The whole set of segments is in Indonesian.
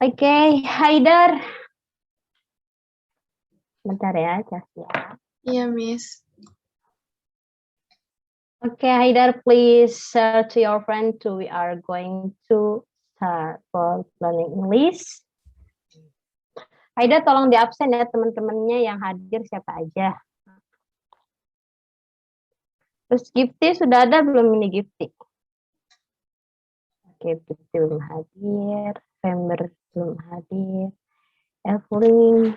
Oke, Haidar. Bentar ya, Cas ya. Iya, Miss. Oke, Haidar, please to your friend we are going to start for learning English. Haidar, tolong di absen ya teman-temannya yang hadir siapa aja. Terus Gifty sudah ada belum ini Gifty? Oke, Gifty belum hadir, Fember belum hadir, Evelyn,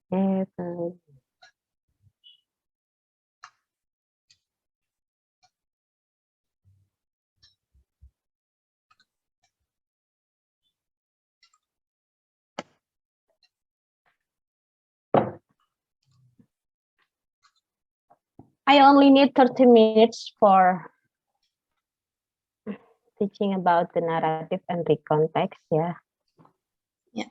Evelyn. I only need 30 minutes for teaching about the narrative and recontext ya. Ya.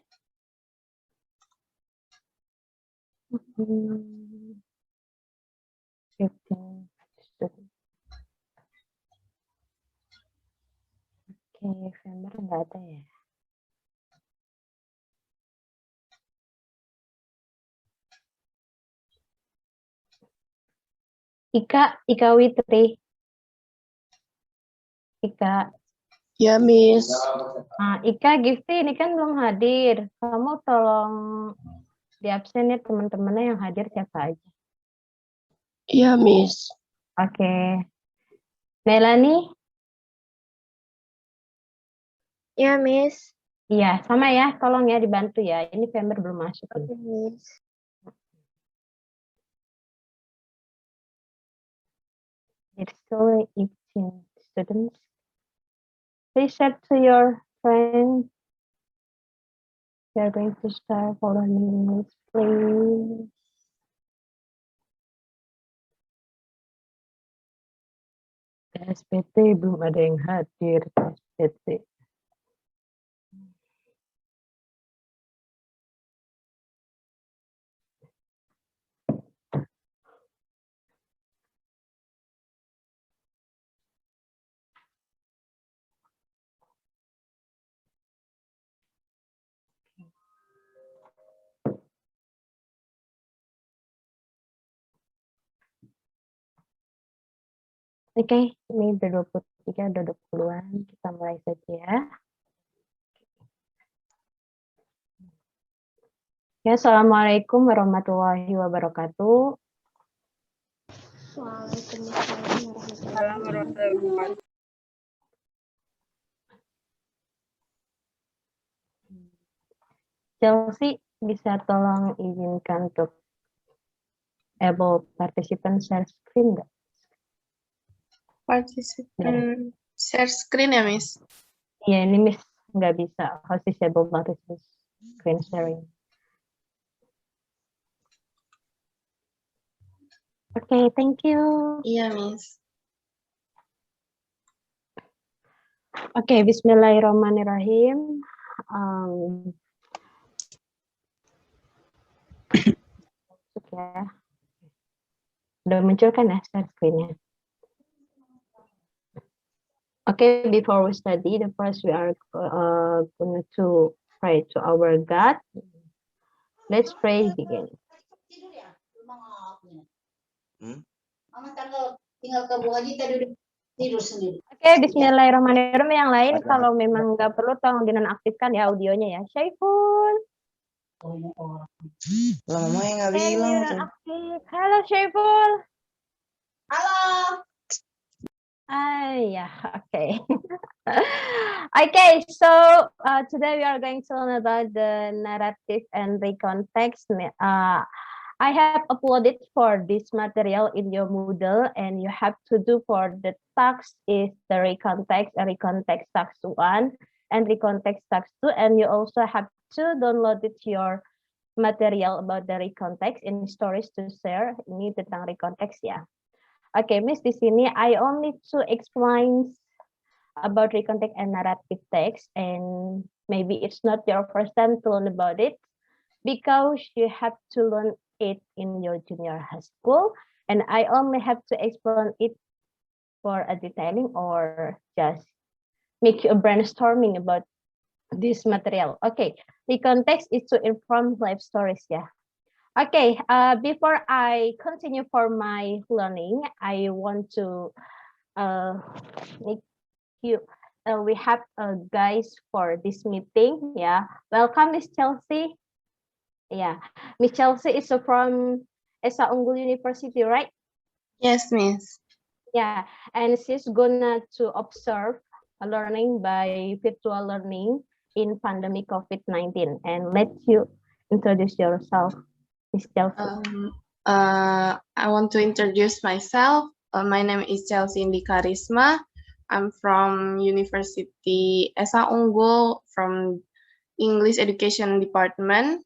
15 students. Oke, November nggak ada ya. Ika Witri. Ika. Ya, Miss. Nah, Ika Gifty ini kan belum hadir. Kamu tolong di absen ya teman-temannya yang hadir siapa aja. Iya, Miss. Oke. Melanie? Ya, Miss. Iya, sama ya. Tolong ya dibantu ya. Ini Fember belum masuk. Oke, Miss. It's still 18 students. Please share to your friends. We are going to start for learning English, please. SPT belum ada yang hadir. SPT. Oke, ini udah 23, udah 20-an. Kita mulai saja ya. Ya, Assalamualaikum warahmatullahi wabarakatuh. Waalaikumsalam warahmatullahi wabarakatuh. Chelsea, bisa tolong izinkan untuk able participant share screen nggak? Participant share screen ya, Miss? Iya, ini Miss nggak bisa. Host disable participant screen sharing. Oke, thank you. Iya, Miss. Oke, bismillahirrahmanirrahim. Ya. Udah muncul kan ya share screen-nya? Okay, before we study, the first we are going to pray to our God. Let's pray begin. Oke, bismillahirrahmanirrahim. Yang lain kalau memang nggak perlu tolong dinonaktifkan ya audionya ya. Syaiful. Lama yang nggak bilang tuh. Halo Syaiful. Halo. Yeah, okay. Okay, so today we are going to learn about the narrative and recontext. I have uploaded for this material in your Moodle, and you have to do for the task is the recontext and recontext task 1 and recontext task 2, and you also have to download it your material about the recontext in stories to share. Ini tentang recontext ya. Okay, Miss, di sini I only to explain about recontext and narrative text, and maybe it's not your first time to learn about it because you have to learn it in your junior high school, and I only have to explain it for a detailing or just make you a brainstorming about this material. Okay, the context is to inform life stories. Yeah. Okay. Before I continue for my learning, I want to make you. We have guys for this meeting. Yeah. Welcome, Miss Chelsea. Yeah, Miss Chelsea is from Esa Unggul University, right? Yes, Miss. Yeah, and she's gonna to observe learning by virtual learning in pandemic COVID-19. And let you introduce yourself, Miss Chelsea. I want to introduce myself. My name is Chelsea Indi Karisma. I'm from University Esa Unggul from English Education Department.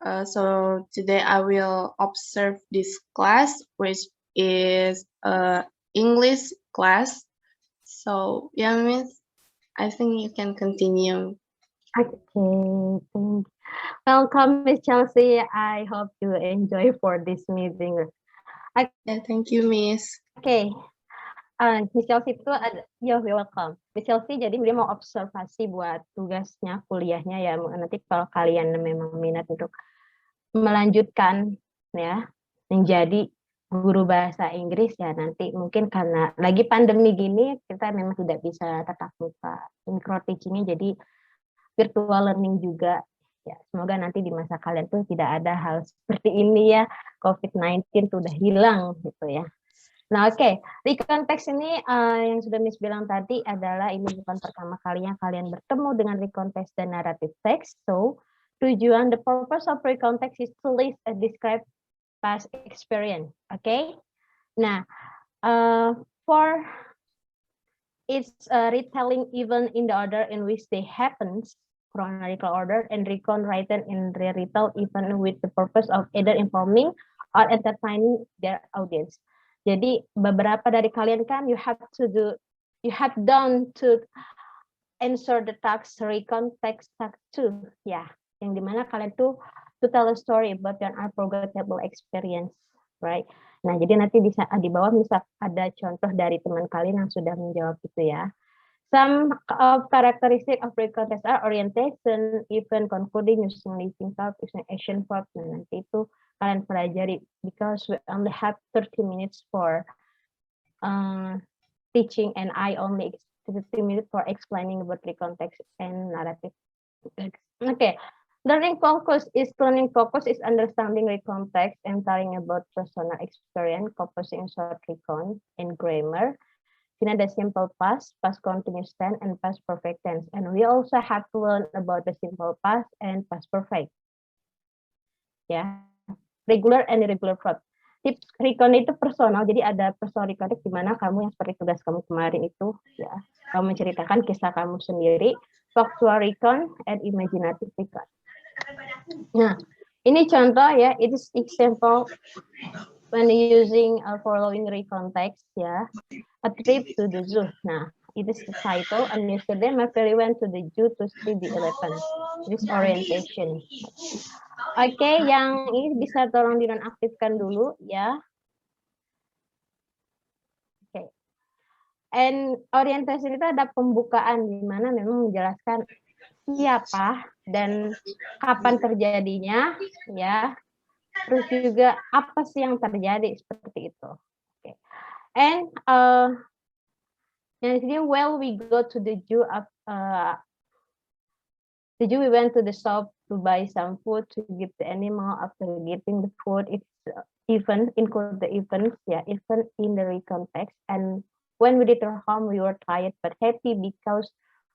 So today I will observe this class, which is English class. So yeah, Miss, I think you can continue. Okay, thank you. Welcome, Miss Chelsea. I hope you enjoy for this meeting. Yeah, thank you, Miss. Oke, Miss Chelsea itu ada, you're welcome. Miss Chelsea jadi dia mau observasi buat tugasnya, kuliahnya ya. Nanti kalau kalian memang minat untuk melanjutkan ya menjadi guru bahasa Inggris ya nanti mungkin karena lagi pandemi gini kita memang tidak bisa tatap muka, micro teachingnya jadi virtual learning juga. Ya, semoga nanti di masa kalian tuh tidak ada hal seperti ini ya, COVID-19 tuh udah hilang gitu ya. Nah, oke, di konteks ini yang sudah Miss bilang tadi adalah ini bukan pertama kalinya kalian bertemu dengan recontext dan narrative text. So, tujuan the purpose of recontext is to list and describe past experience. Okay? Nah, for its retelling even in the order in which they happens, chronological order, and recon written in the retell even with the purpose of either informing or entertaining their audience. Jadi beberapa dari kalian kan you have done to answer the task recon text task 2 ya, yang dimana kalian tuh to tell a story about your unforgettable experience, right? Nah, jadi nanti bisa di bawah bisa ada contoh dari teman kalian yang sudah menjawab itu ya. Some of characteristic of recon text are orientation, event, concluding, using living verb, using action verb. Nah, nanti itu kalian pelajari because we only have 30 minutes for teaching and I only 30 minutes for explaining about recon text and narrative text. Okay. Learning focus is understanding recon text and telling about personal experience, composing short recon and grammar. Then ada simple past, past continuous tense, and past perfect tense. And we also have to learn about the simple past and past perfect. Ya, regular and irregular verb. Tips recon itu personal, jadi ada personal recon di mana kamu yang seperti tugas kamu kemarin itu, ya, kamu menceritakan kisah kamu sendiri. Factual recon and imaginative recon. Nah, ini contoh ya, it is example when using following recon text ya. A trip to the zoo. Nah, it is the title. And yesterday my family went to the zoo to see the elephant. This orientation. Oke, yang ini bisa tolong dinonaktifkan dulu ya. Oke. And orientation itu ada pembukaan di mana memang menjelaskan siapa dan kapan terjadinya ya. Terus juga apa sih yang terjadi seperti itu. Oke. And yang sini well we go to the zoo we went to the shop to buy some food to give the animal. After getting the food, it's even include the events ya, even in the recon text. And when we return home we were tired but happy because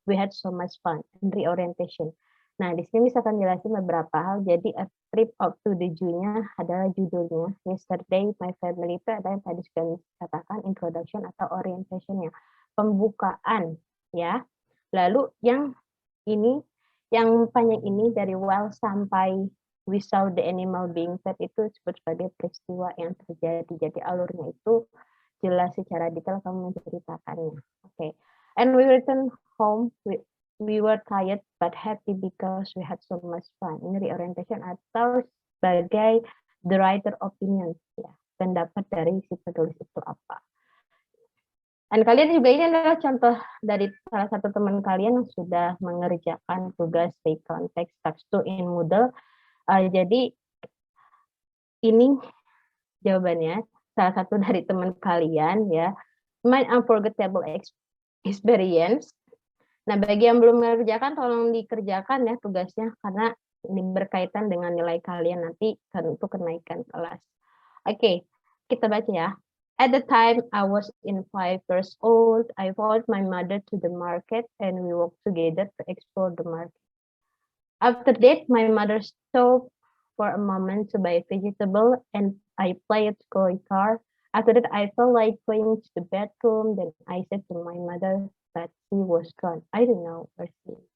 we had so much fun. And reorientation. Nah, di sini misalkan jelasin beberapa hal. Jadi a trip up to the zoo-nya adalah judulnya. Yesterday my family itu ada yang tadi sudah dikatakan introduction atau orientation-nya. Pembukaan ya. Lalu yang ini yang panjang ini dari well sampai we saw the animal being fed itu disebut sebagai peristiwa yang terjadi. Jadi alurnya itu jelas secara detail kamu menceritakannya. Oke. And we return home we were tired but happy because we had so much fun. Ini reorientation atau sebagai the writer opinion ya, pendapat dari si penulis itu apa. Dan kalian juga ini adalah contoh dari salah satu teman kalian yang sudah mengerjakan tugas recon text task 2 in Moodle. Jadi ini jawabannya, salah satu dari teman kalian ya. My unforgettable experience. Nah, bagi yang belum mengerjakan, tolong dikerjakan ya tugasnya, karena ini berkaitan dengan nilai kalian nanti untuk kenaikan kelas. Oke, kita baca ya. At the time I was in 5 years old, I followed my mother to the market and we walked together to explore the market. After that, my mother stopped for a moment to buy vegetable and I played guitar. After that, I felt like going to the bathroom. Then I said to my mother that she was gone. I don't know where she is.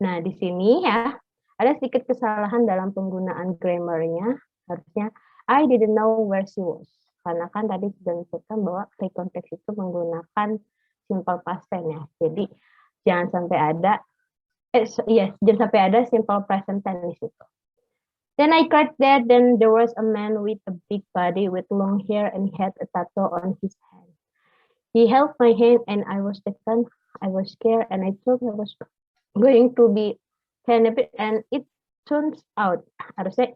Nah, di sini ya, ada sedikit kesalahan dalam penggunaan grammarnya. Harusnya, I didn't know where she was. Karena kan tadi sudah disebutkan bahwa pre-context itu menggunakan simple past tense ya. Jadi, jangan sampai ada, jangan sampai ada simple present tense di situ. Then I cried that then there was a man with a big body with long hair and he had a tattoo on his hand. He held my hand and I was taken. I was scared and I thought I was going to be kidnapped and it turns out,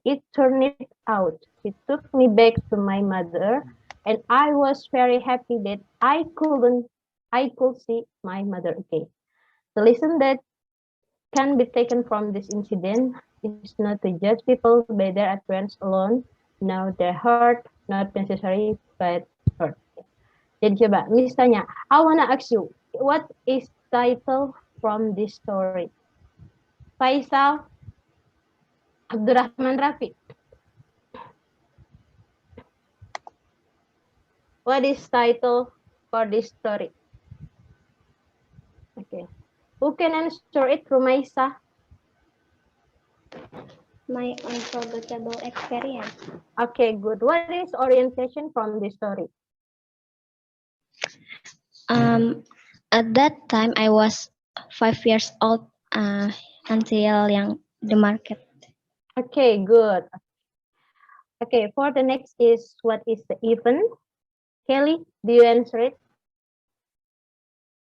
it turned out. He took me back to my mother and I was very happy that I could see my mother again. The lesson that can be taken from this incident is not to judge people by their appearance alone. Know their heart, not necessarily but heart. Jadi coba, misalnya, I wanna ask you, what is title from this story? Faisal, Abdurrahman Rafi. What is title for this story? Okay. Who can answer it, Rumaisa? My unforgettable experience. Okay, good. What is orientation from this story? At that time I was 5 years old until the market. Okay, good. Okay, for the next is what is the event? Kelly, do you answer it?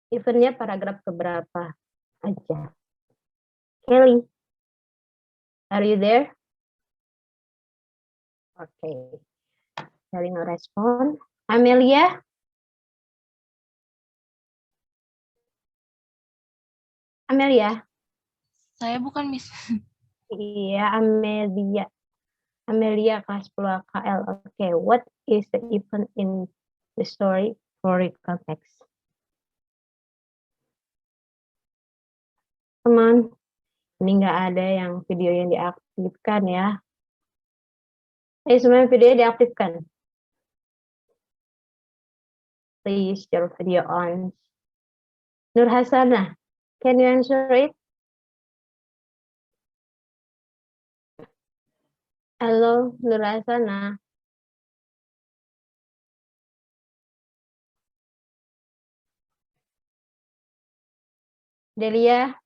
Eventnya paragraf keberapa aja? Kelly, are you there? Okay. Kelly no respond. Amelia? Amelia? Saya bukan Miss. Iya, Amelia. Amelia kelas 10 AKL. Okay, what is the event in the story for context? Teman, ini nggak ada yang video yang diaktifkan ya. Semuanya video diaktifkan. Please, your video on. Nur Hasanah, can you answer it? Halo, Nur Hasanah. Delia.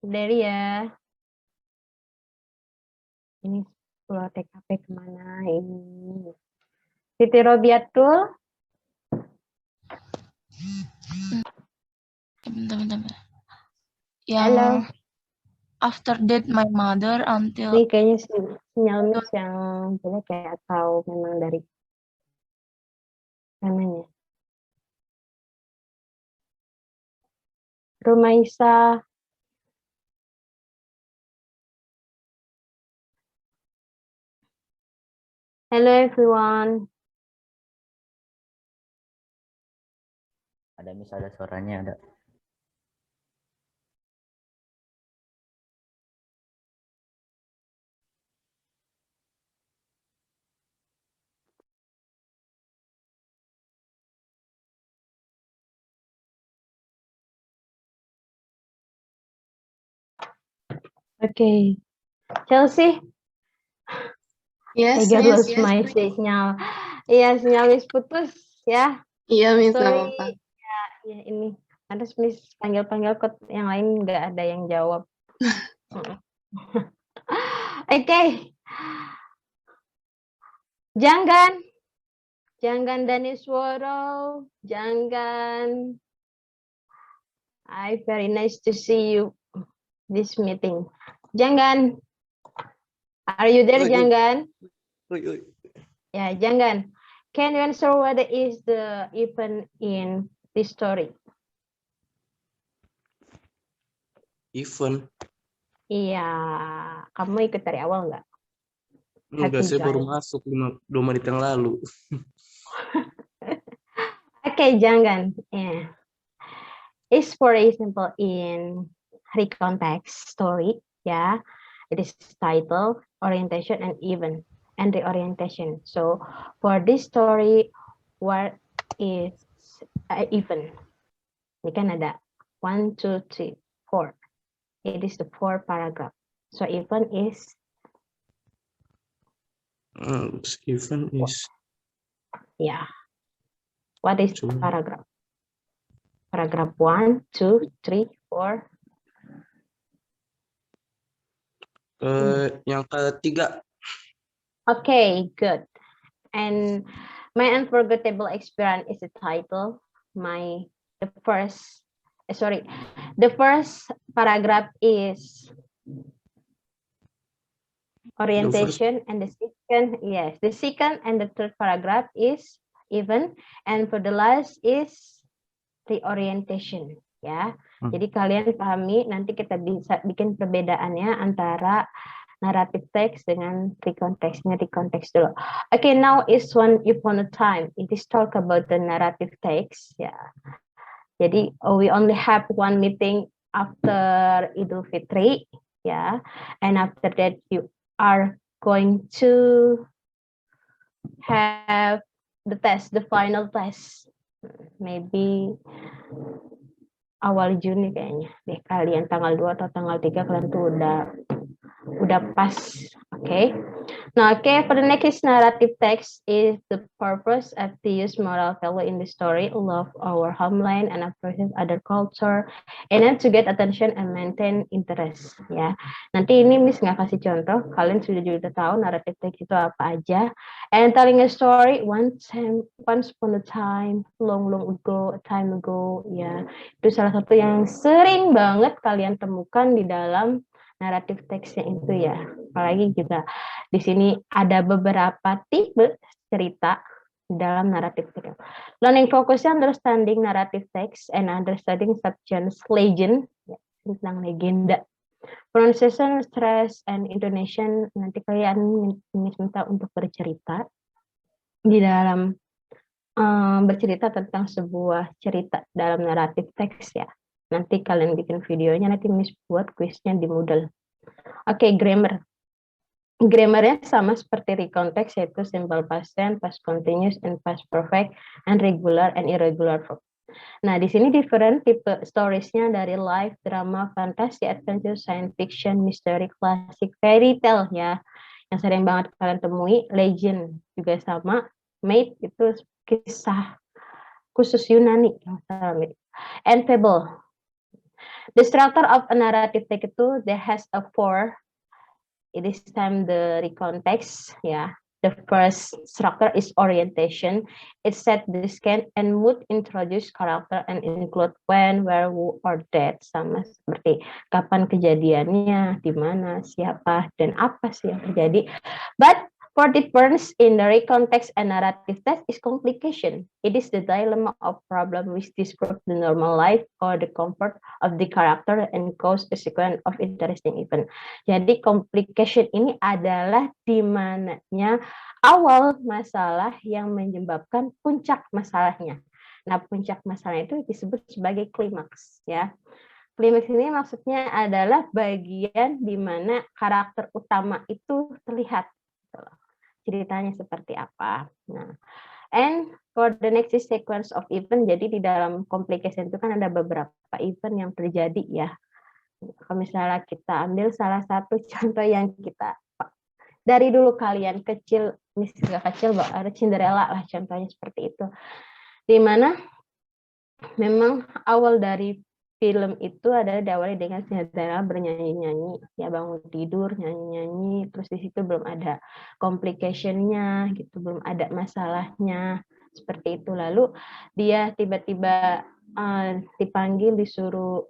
Delia. Ini pulau TKP kemana ini? Siti Robiatul. Bentar. Yang Halo. after that my mother until Ini kayaknya sinyal mix yang jelek kayak atau memang dari namanya. Rumaisa. Hello everyone. Ada Miss, ada suaranya ada. Okay. Chelsea. yes, I yes, lose my signal. Iya, sinyal Miss putus ya. Iya, Miss, Sorry. nggak apa-apa. Ya, ini harus Miss panggil-panggil ke yang lain nggak ada yang jawab. Okay. Janggan. Janggan Danisworo. Janggan. Very nice to see you this meeting. Janggan. Are you there, Janggan? Yeah, Janggan. Can you answer what is the event in this story? Event. Iya, kamu ikut dari awal nggak? Enggak, saya baru masuk 2 menit yang lalu. Okay, Janggan. Yeah. It's for example in recontext story, yeah. It is title, orientation, and event, and reorientation. So for this story, what is event? Ini kan ada 1, 2, 3, 4. It is the 4 paragraph. So event is Event is yeah. What is the paragraph? Paragraph 1, 2, 3, 4. Yang ketiga. Okay, good. And my unforgettable experience is the title. The first paragraph is orientation, and the second and the third paragraph is event, and for the last is reorientation, ya. Jadi kalian pahami, nanti kita bisa bikin perbedaannya antara narrative text dengan recontext-nya. Recontext dulu. Okay, now is one upon a time. It is talk about the narrative text, ya. Jadi we only have one meeting after Idul Fitri, ya. And after that you are going to have the test, the final test. Maybe awal Juni kayaknya deh, kalian tanggal 2 atau tanggal 3 kalian tuh udah pas. Okay. Now, okay, for the next narrative text is the purpose of the use moral value in the story, love our homeland and appreciate other culture, and then to get attention and maintain interest. Ya, nanti ini Miss nggak kasih contoh, kalian sudah tahu narrative text itu apa aja. And telling a story once upon a time, long ago, a time ago. Ya, itu salah satu yang sering banget kalian temukan di dalam naratif teksnya itu ya. Apalagi juga di sini ada beberapa tipe cerita dalam naratif teks. Learning fokusnya understanding narrative text and understanding subgenres legend, ya, tentang legenda. Pronunciation, stress, and intonation, nanti kalian minta untuk bercerita di dalam bercerita tentang sebuah cerita dalam naratif teks ya. Nanti kalian bikin videonya, nanti Miss buat kuisnya di Moodle. Oke, grammar. Grammarnya sama seperti recontext, yaitu simple past tense, past continuous, and past perfect, and regular and irregular verb. Nah, di sini different tipe storiesnya dari live, drama, fantasy, adventure, science fiction, mystery, classic, fairy tale ya. Yang sering banget kalian temui, legend juga sama, myth itu kisah khusus Yunani, and fable. The structure of a narrative text itu there has a 4. It is time the recontext, yeah. The first structure is orientation. It set the scan and mood, introduce character and include when, where, who, or that. Sama seperti kapan kejadiannya, di mana, siapa, dan apa sih yang terjadi. But for difference in the recontext and narrative text is complication. It is the dilemma of problem which describe the normal life or the comfort of the character and cause a sequence of interesting event. Jadi complication ini adalah di mananya awal masalah yang menyebabkan puncak masalahnya. Nah, puncak masalah itu disebut sebagai klimaks ya. Klimaks ini maksudnya adalah bagian di mana karakter utama itu terlihat. Ceritanya seperti apa. Nah, and for the next sequence of event, jadi di dalam complication itu kan ada beberapa event yang terjadi ya. Kalau misalnya kita ambil salah satu contoh yang kita dari dulu kalian kecil, misalnya kecil, ada Cinderella lah contohnya seperti itu. Di mana memang awal dari film itu adalah diawali dengan Cinderella bernyanyi-nyanyi, ya bangun tidur nyanyi-nyanyi, terus di situ belum ada complication-nya gitu, belum ada masalahnya seperti itu. Lalu dia tiba-tiba dipanggil, disuruh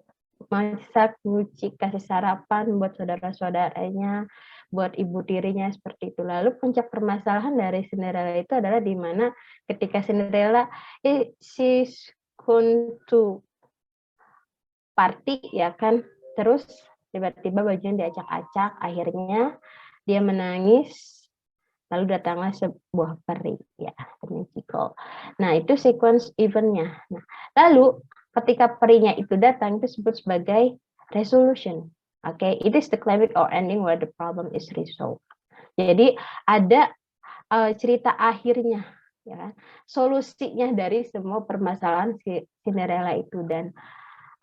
masak, nyuci, kasih sarapan buat saudara-saudaranya, buat ibu tirinya seperti itu. Lalu puncak permasalahan dari Cinderella itu adalah di mana ketika Cinderella she's going to party ya kan, terus tiba-tiba bajunya diacak-acak, akhirnya dia menangis, lalu datanglah sebuah peri ya, magical. Nah itu sequence eventnya. Nah lalu ketika perinya itu datang itu disebut sebagai resolution. Oke, it is the climax or ending where the problem is resolved. Jadi ada cerita akhirnya, ya kan? Solusinya dari semua permasalahan si Cinderella itu, dan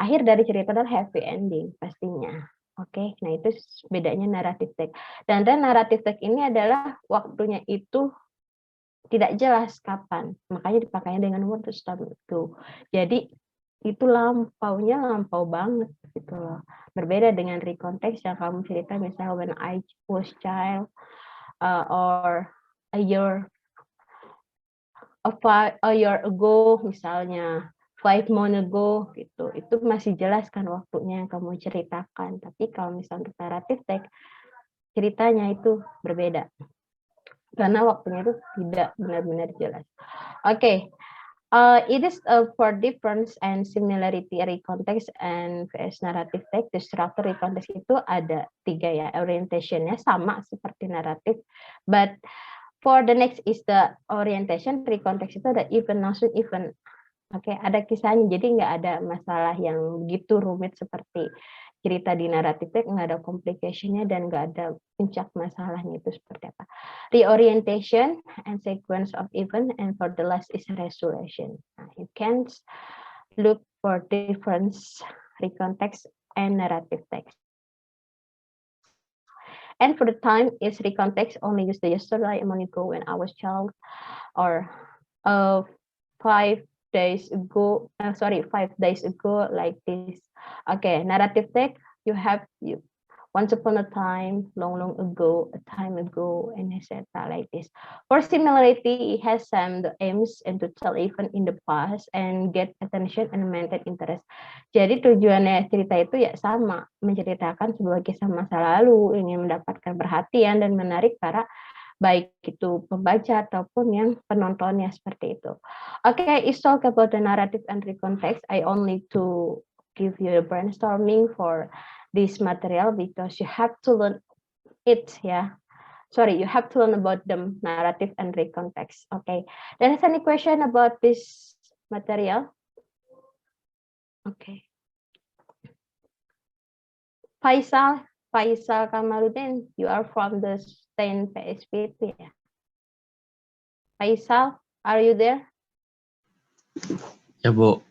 akhir dari cerita adalah happy ending pastinya. Oke, nah itu bedanya naratif text. Dan naratif text ini adalah waktunya itu tidak jelas kapan, makanya dipakainya dengan word to start itu. Jadi itu lampau banget gitu loh. Berbeda dengan recontext yang kamu cerita misalnya when I was child or a year ago misalnya, 5 months ago gitu, itu masih jelas kan waktunya yang kamu ceritakan. Tapi kalau misalnya untuk naratif text, ceritanya itu berbeda karena waktunya itu tidak benar-benar jelas. Oke, it is for difference and similarity recontext and VS narrative text. The structure recontext itu ada 3 ya, orientationnya sama seperti naratif, but for the next is the orientation. Recontext itu ada event, langsung event. Oke, ada kisahnya, jadi nggak ada masalah yang begitu rumit seperti cerita di naratif text, nggak ada complication-nya dan nggak ada puncak masalahnya itu seperti apa. Reorientation and sequence of event, and for the last is resolution. Nah, you can look for difference recontext and narrative text. And for the time is recontext only use the yesterday, a month ago, when I was child, or 5 days ago, 5 days ago, like this. Okay, narrative text, you have once upon a time, long ago, a time ago, and etc. like this. For similarity, it has some the aims and to tell even in the past and get attention and maintain interest. Jadi tujuannya cerita itu ya sama, menceritakan sebuah kisah masa lalu, ingin mendapatkan perhatian dan menarik para baik itu pembaca ataupun yang penontonnya seperti itu. Okay, it's talk about the narrative and recontext. I only to give you a brainstorming for this material because you have to learn it ya. Sorry, you have to learn about them, narrative and recontext. Okay, there is any question about this material? Okay. Faisal Kamaluddin, you are from the STAN PSPT ya. Faisal, are you there? Ya, Bu.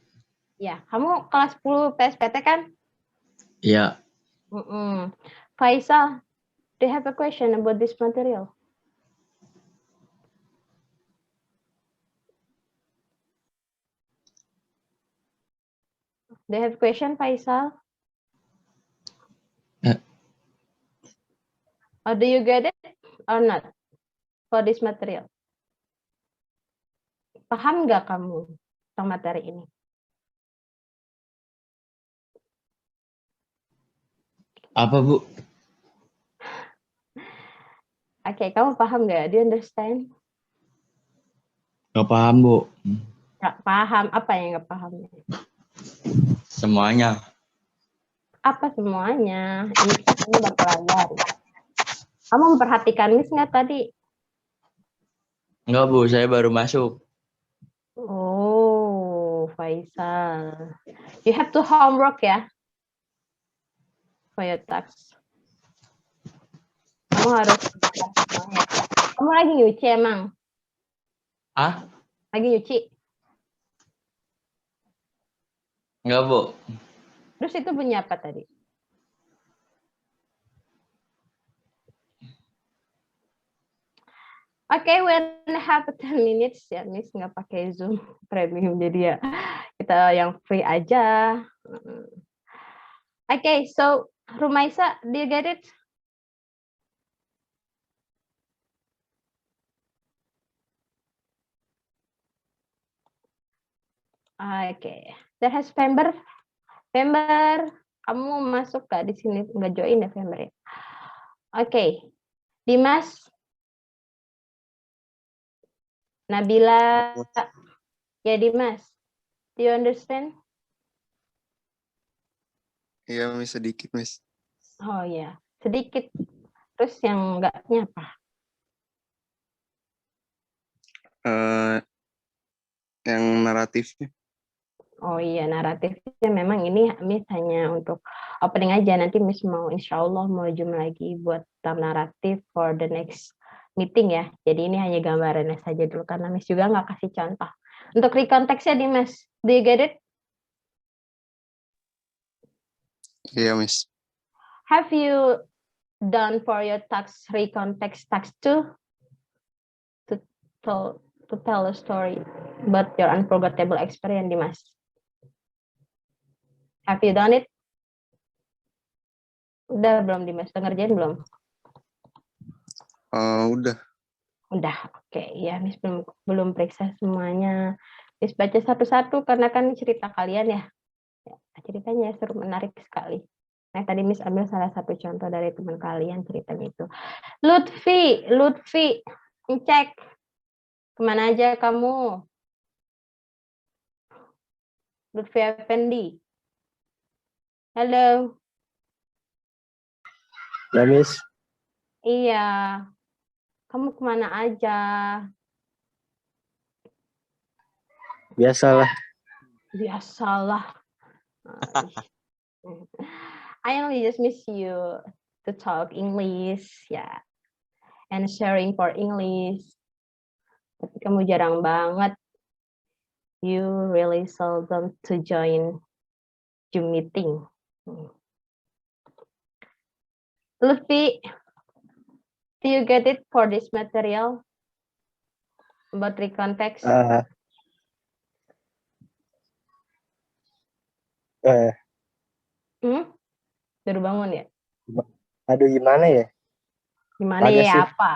Ya, kamu kelas 10 PSPT kan? Iya. Faisal, do you have a question about this material? Do you have a question, Faisal? Or do you get it or not for this material? Paham nggak kamu tentang materi ini? Apa, Bu? Oke, kamu paham nggak? Do you understand? Nggak paham, Bu. Nggak paham. Apa yang nggak paham? Semuanya. Apa semuanya? Ini kamu udah pelajari. Kamu memperhatikan Miss nggak tadi? Enggak, Bu. Saya baru masuk. Oh, Faisal. You have to homework ya. For your task. Kamu harus semuanya. Kamu lagi nyuci emang? Ah? Lagi nyuci? Enggak, Bu. Terus itu bunyi apa tadi? Oke, when have 10 minutes ya, Miss nggak pakai Zoom premium, jadi ya kita yang free aja. Okay, so Rumaisa, do you get it? Okay, that has Fember. Fember, kamu masuk gak di sini? Nggak join ya Fember ya? Okay, Dimas, Nabila, ya Dimas, do you understand? Iya, Miss, sedikit, Miss. Oh ya, sedikit. Terus yang enggaknya apa? Yang naratifnya. Oh iya, naratifnya memang ini Miss hanya untuk opening aja. Nanti Miss mau insya Allah mau zoom lagi buat naratif for the next meeting ya. Jadi ini hanya gambarannya saja dulu karena Miss juga nggak kasih contoh. Untuk rekonteksnya di Miss, do you get it? Iya, Miss. Have you done for your tax recontext tax 2 to tell a story about your unforgettable experience, Dimas? Have you done it? Udah belum Dimas? Udah ngerjain belum? Udah. Udah, oke. Ya, Miss belum periksa semuanya. Miss baca satu-satu karena kan cerita kalian ya. Ceritanya seru, menarik sekali. Nah, tadi Miss ambil salah satu contoh dari teman kalian ceritanya itu. Lutfi, cek. Kemana aja kamu? Lutfi Effendi. Halo. Ya, Miss. Iya. Kamu kemana aja? Biasalah. Biasalah. I only just miss you to talk English, yeah, and sharing for English. Tapi kamu jarang banget. You really seldom to join Zoom meeting. Lutfi, do you get it for this material about recontext? Baru bangun ya? Aduh, gimana ya? Gimana Agak ya sih. apa?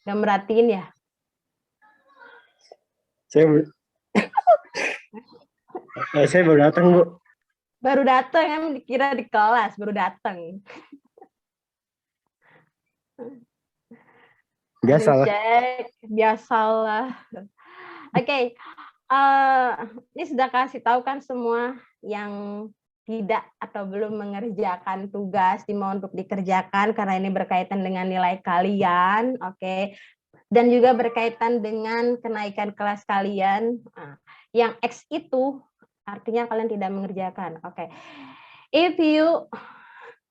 Gak merhatiin ya? Saya baru datang, Bu. Baru datang, kan dikira di kelas, baru datang. Biasalah. Biasalah. Oke, ini sudah kasih tahu kan semua yang tidak atau belum mengerjakan tugas di mau untuk dikerjakan karena ini berkaitan dengan nilai kalian, oke. Dan juga berkaitan dengan kenaikan kelas kalian. Yang X itu artinya kalian tidak mengerjakan, oke. If you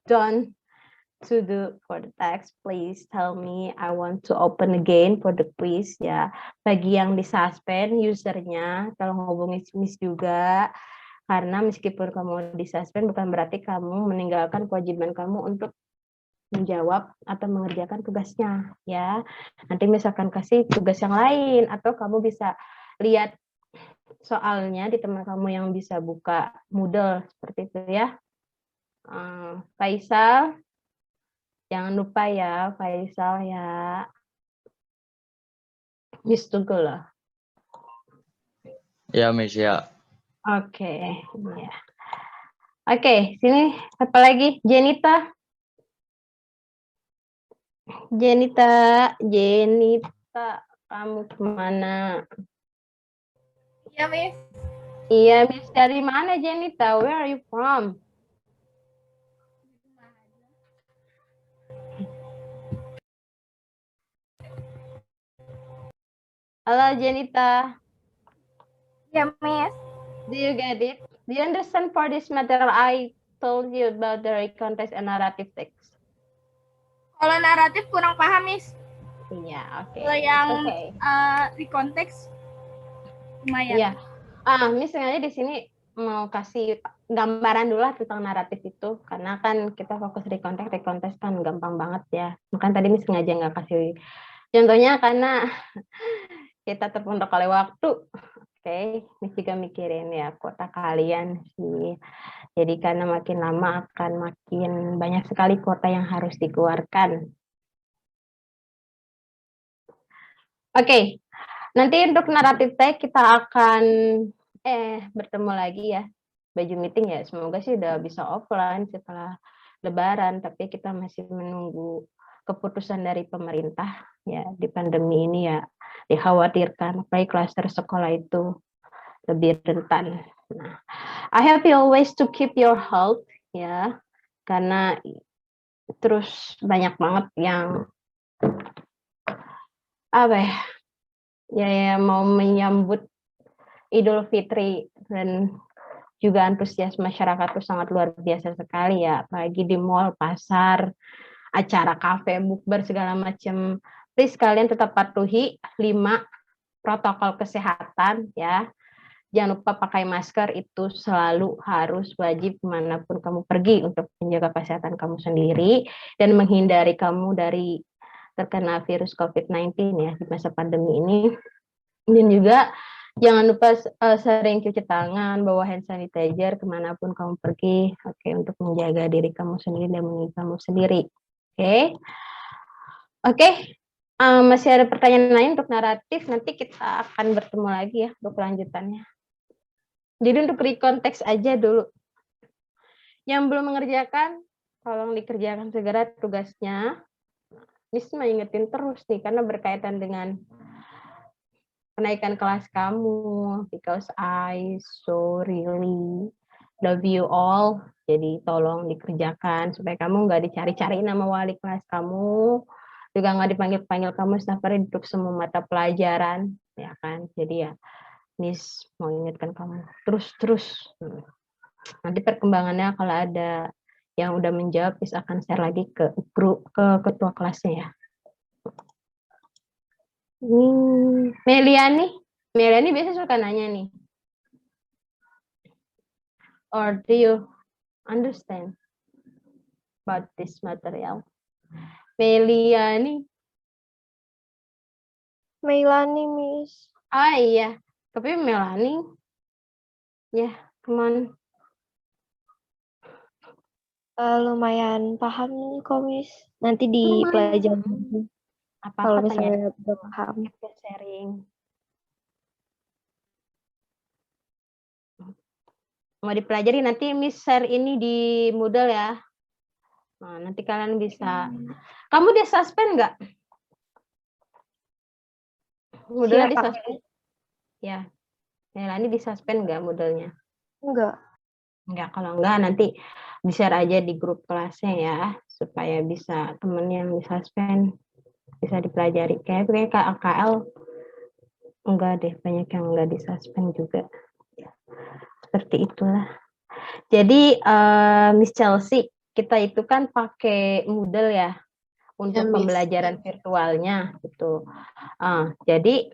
don't to do for the text, please tell me. I want to open again for the quiz ya. Bagi yang disuspend usernya, tolong hubungi Miss juga. Karena meskipun kamu disuspend bukan berarti kamu meninggalkan kewajiban kamu untuk menjawab atau mengerjakan tugasnya ya. Nanti misalkan kasih tugas yang lain atau kamu bisa lihat soalnya di teman kamu yang bisa buka Moodle seperti itu ya. Faisal, jangan lupa ya Faisal ya. Miss tunggu loh. Ya, Miss ya. Oke, ya. Oke, sini apa lagi? Jenita, kamu kemana? Iya, Miss. Iya, Miss, dari mana Jenita? Where are you from? Halo Jenita. Iya, Miss. Do you get it? Do you understand for this material I told you about the contest and narrative text? Kalau naratif kurang paham, Miss. Iya, oke. Kalau yang di konteks lumayan. Iya. Miss sengaja di sini mau kasih gambaran dulu lah tentang naratif itu karena kan kita fokus rekonteks kan gampang banget ya. Makanya tadi Miss sengaja nggak kasih contohnya karena kita terpondok oleh waktu. Oke, Miss juga mikirin ya kuota kalian sih. Jadi karena makin lama akan makin banyak sekali kuota yang harus dikeluarkan. Oke, nanti untuk naratif tag kita akan bertemu lagi ya. Baju meeting ya, semoga sih udah bisa offline setelah Lebaran, tapi kita masih menunggu keputusan dari pemerintah ya. Di pandemi ini ya dikhawatirkan apalagi klaster sekolah itu lebih rentan. Nah, I hope you always to keep your health ya, karena terus banyak banget yang ya mau menyambut Idul Fitri dan juga antusias masyarakat itu sangat luar biasa sekali ya, apalagi di mall, pasar, acara kafe, bukber segala macam. Please kalian tetap patuhi 5 protokol kesehatan ya. Jangan lupa pakai masker, itu selalu harus wajib dimanapun kamu pergi untuk menjaga kesehatan kamu sendiri dan menghindari kamu dari terkena virus COVID-19 ya di masa pandemi ini. Dan juga jangan lupa sering cuci tangan, bawa hand sanitizer kemanapun kamu pergi, oke, untuk menjaga diri kamu sendiri dan melindungi kamu sendiri. Oke. Masih ada pertanyaan lain untuk naratif, nanti kita akan bertemu lagi ya untuk kelanjutannya. Jadi untuk rekonteks aja dulu. Yang belum mengerjakan, tolong dikerjakan segera tugasnya. Miss mengingetin terus nih, karena berkaitan dengan kenaikan kelas kamu, because I so really love you all. Jadi tolong dikerjakan supaya kamu nggak dicari-cari nama wali kelas kamu, juga nggak dipanggil-panggil kamu setiap hari untuk semua mata pelajaran, ya kan? Jadi ya, Miss mau ingatkan kamu terus. Nanti perkembangannya kalau ada yang udah menjawab, Miss akan share lagi ke grup, ke ketua kelasnya ya. Meliani biasa suka nanya nih. Or do you understand about this material? Meliani, Miss. Ah iya, tapi Melani, ya, come on. Lumayan paham kok, Miss. Nanti dipelajari. Kalau misalnya udah paham. Sharing. Mau dipelajari nanti Miss share ini di Moodle ya. Nah, nanti kalian bisa. Kamu di suspend nggak? Moodle di suspend? Ya. Melani di suspend nggak Moodle-nya? Enggak. Kalau enggak nanti di-share aja di grup kelasnya ya, supaya bisa temen yang di suspend bisa dipelajari. Kayak KAKL enggak deh, banyak yang enggak di suspend juga. Seperti itulah. Jadi Miss Chelsea, kita itu kan pakai Moodle ya untuk pembelajaran virtualnya gitu. Jadi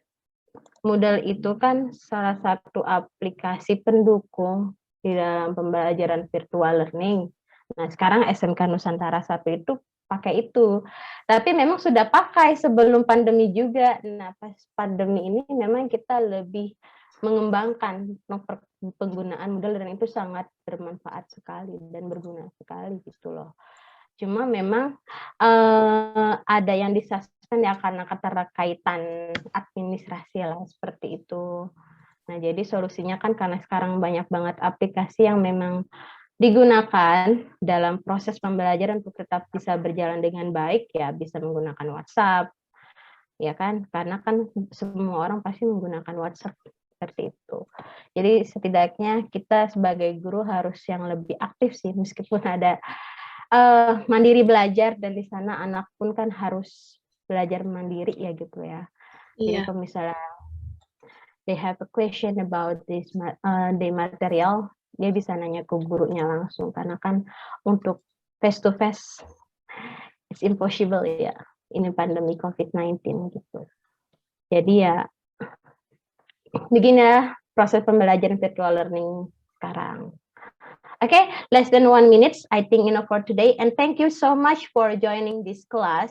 Moodle itu kan salah satu aplikasi pendukung di dalam pembelajaran virtual learning. Nah, sekarang SMK Nusantara 1 itu pakai itu. Tapi memang sudah pakai sebelum pandemi juga. Nah, pas pandemi ini memang kita lebih mengembangkan penggunaan Moodle dan itu sangat bermanfaat sekali dan berguna sekali gitu loh. Cuma memang ada yang disuspend ya karena keterkaitan administrasi lah seperti itu. Nah, jadi solusinya kan karena sekarang banyak banget aplikasi yang memang digunakan dalam proses pembelajaran untuk tetap bisa berjalan dengan baik ya, bisa menggunakan WhatsApp, ya kan? Karena kan semua orang pasti menggunakan WhatsApp seperti itu. Jadi setidaknya kita sebagai guru harus yang lebih aktif sih, meskipun ada mandiri belajar dan di sana anak pun kan harus belajar mandiri ya gitu ya. Jadi kalau misalnya they have a question about this the material, dia bisa nanya ke gurunya langsung karena kan untuk face to face it's impossible ya ini pandemi COVID-19 gitu. Jadi ya begini ya proses pembelajaran virtual learning sekarang. Okay, less than 1 minute I think enough for today and thank you so much for joining this class.